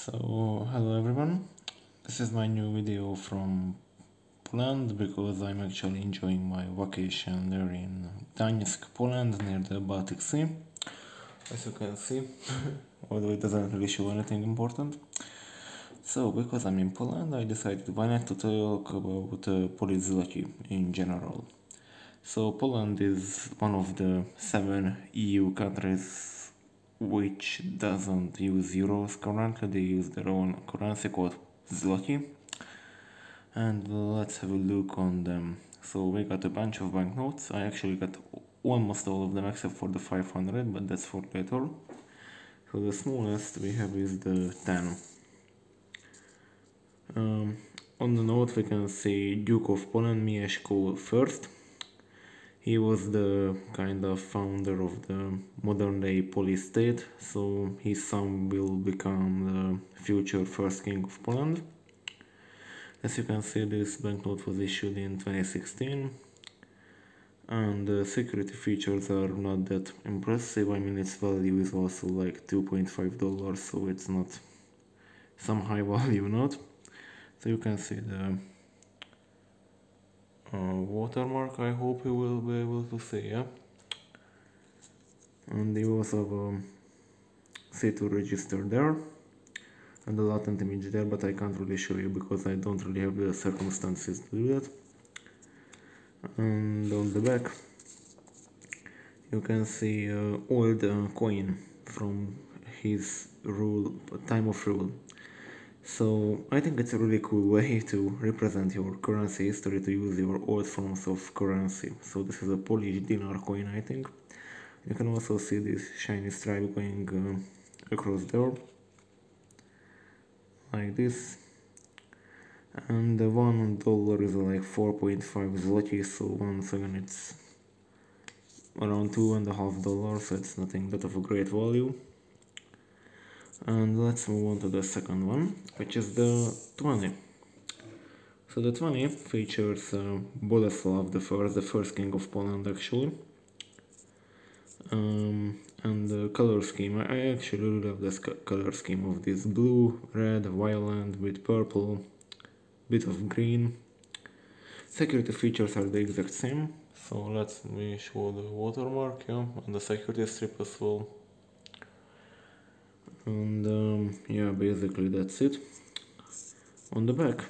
Hello everyone. This is my new video from Poland because I'm actually enjoying my vacation there in Gdańsk, Poland, near the Baltic Sea. As you can see, although it doesn't really show anything important. So, because I'm in Poland, I decided why not to talk about Polish zloty in general. So, Poland is one of the 7 EU countries which doesn't use euros currently. They use their own currency called zloty. And let's have a look on them. So we got a bunch of banknotes. I actually got almost all of them except for the 500, but that's for later. So the smallest we have is the 10. On the note we can see Duke of Poland Mieszko I. He was the kind of founder of the modern day Polish state, so his son will become the future first king of Poland. As you can see, this banknote was issued in 2016, and the security features are not that impressive. I mean, its value is also like $2.5, so it's not some high value note. So you can see the watermark. I hope you will be able to see, yeah. And you also have a C2 register there and the latent image there, but I can't really show you because I don't really have the circumstances to do that. And on the back you can see old coin from his time of rule. So I think it's a really cool way to represent your currency history, to use your old forms of currency. So this is a Polish dinar coin, I think. You can also see this shiny stripe going across there, like this. And the $1 is like 4.5 zloty, so once again it's around $2.50, so it's nothing that of a great value. And let's move on to the second one, which is the 20. So the 20 features Boleslav I, the first king of Poland actually. And the color scheme, I actually really love this color scheme of this blue, red, violet with purple, bit of green. Security features are the exact same, so let me show the watermark, yeah, and the security strip as well. And yeah, basically that's it. On the back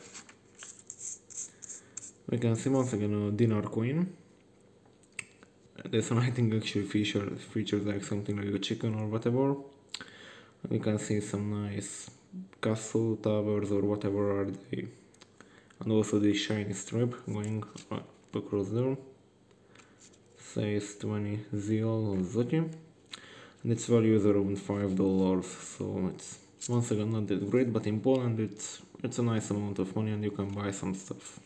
we can see once again a dinar coin. This one I think actually features like something like a chicken or whatever. You can see some nice castle towers or whatever are they, and also this shiny strip going across there. Says 20 ZL or zloty, and its value is around $5, so it's once again not that great, but in Poland it's a nice amount of money and you can buy some stuff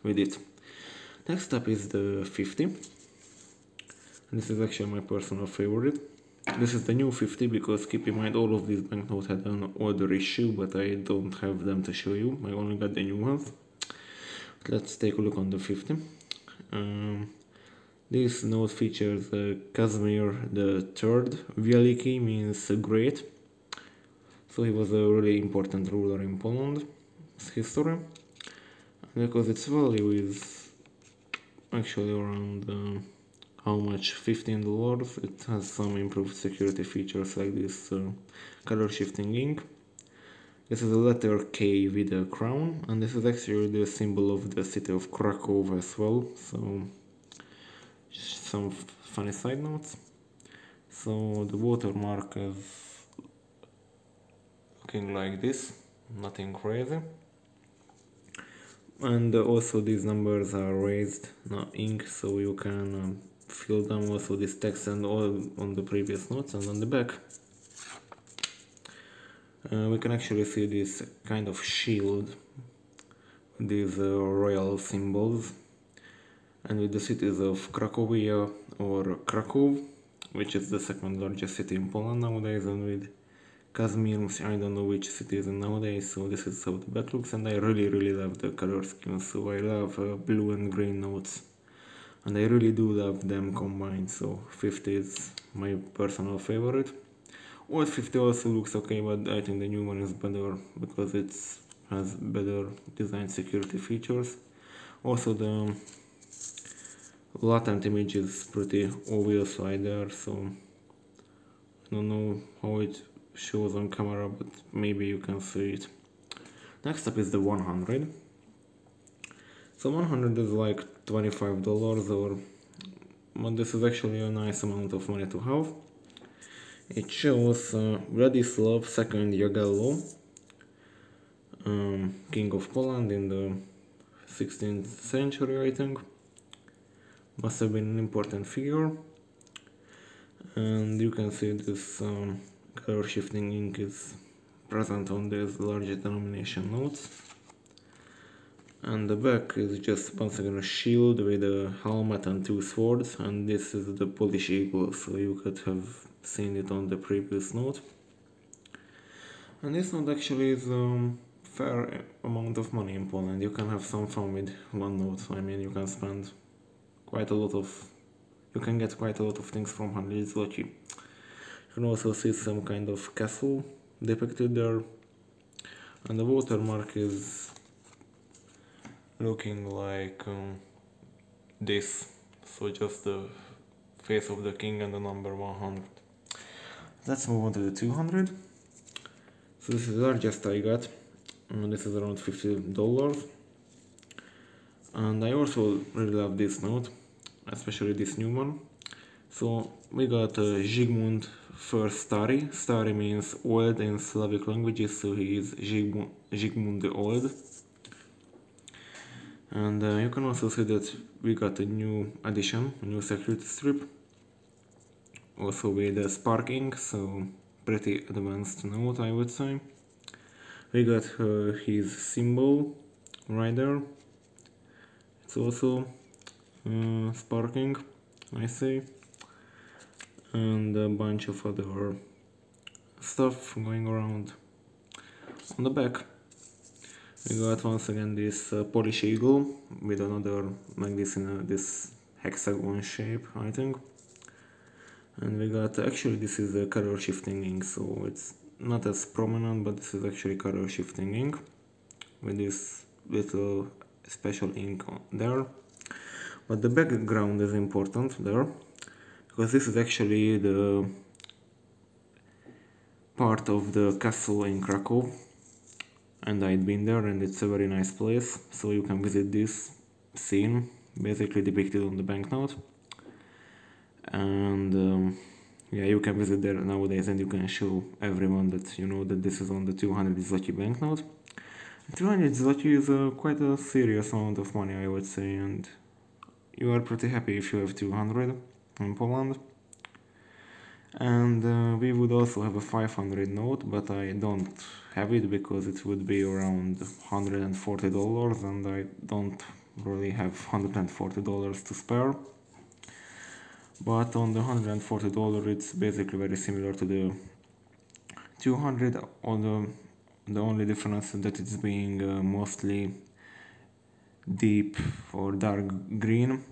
with it. Next up is the 50. This is actually my personal favorite. This is the new 50 because keep in mind all of these banknotes had an older issue, but I don't have them to show you. I only got the new ones. Let's take a look on the 50. This note features Casimir III. Wielki means great. So he was a really important ruler in Poland's history. And because its value is actually around how much, $15, it has some improved security features like this color shifting ink. This is a letter K with a crown, and this is actually the symbol of the city of Krakow as well, so some funny side notes. So the watermark is looking like this, nothing crazy. And also these numbers are raised, not ink, so you can fill them. Also this text and all on the previous notes. And on the back we can actually see this kind of shield, these royal symbols, and with the cities of Cracovia or Krakow, which is the second largest city in Poland nowadays, and with Kazimierz, I don't know which city is nowadays, so this is how the back looks. And I really love the color scheme, so I love blue and green notes, and I really do love them combined, so 50 is my personal favorite. Old 50 also looks okay, but I think the new one is better because it has better design security features. Also the latent image is pretty obvious right there, so I don't know how it shows on camera, but maybe you can see it. Next up is the 100. So 100 is like $25 or, but this is actually a nice amount of money to have. It shows Władysław II Jagiello, King of Poland in the 16th century, I think. Must have been an important figure. And you can see this color shifting ink is present on these larger denomination notes. And the back is just once again a shield with a helmet and two swords, and this is the Polish eagle, so you could have seen it on the previous note. And this note actually is fair amount of money in Poland. You can have some fun with one note. I mean, you can spend quite a lot of, you can get quite a lot of things from 100 zloty. You can also see some kind of castle depicted there, and the watermark is looking like this, so just the face of the king and the number 100. Let's move on to the 200. So this is the largest I got, and this is around $50. And I also really love this note, especially this new one. So we got Zsigmond I Stary. Stary means old in Slavic languages, so he is Zsigmond the Old. And you can also see that we got a new addition, a new security strip, also with the sparking, so pretty advanced note, I would say. We got his symbol right there. It's also sparking, I see, and a bunch of other stuff going around. On the back we got once again this Polish eagle with another like this in this hexagon shape, I think. And we got, actually this is a color shifting ink, so it's not as prominent, but this is actually color shifting ink with this little special ink there. But the background is important there, because this is actually the part of the castle in Krakow, and I'd been there, and it's a very nice place, so you can visit this scene basically depicted on the banknote. And yeah, you can visit there nowadays, and you can show everyone that you know that this is on the 200 zloty banknote. 200 zloty is quite a serious amount of money, I would say, and you are pretty happy if you have 200 in Poland. And we would also have a 500 note, but I don't have it because it would be around $140, and I don't really have $140 to spare. But on the $140, it's basically very similar to the 200, although the only difference is that it's being mostly deep or dark green,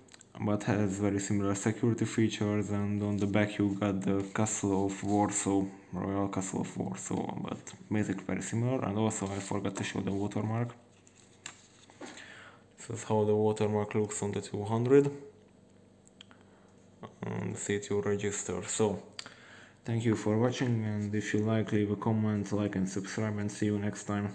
but has very similar security features. And on the back you got the Castle of Warsaw, Royal Castle of Warsaw, but basically very similar. And also I forgot to show the watermark. This is how the watermark looks on the 200 and C2 register. So thank you for watching, and if you like, leave a comment, like and subscribe, and see you next time.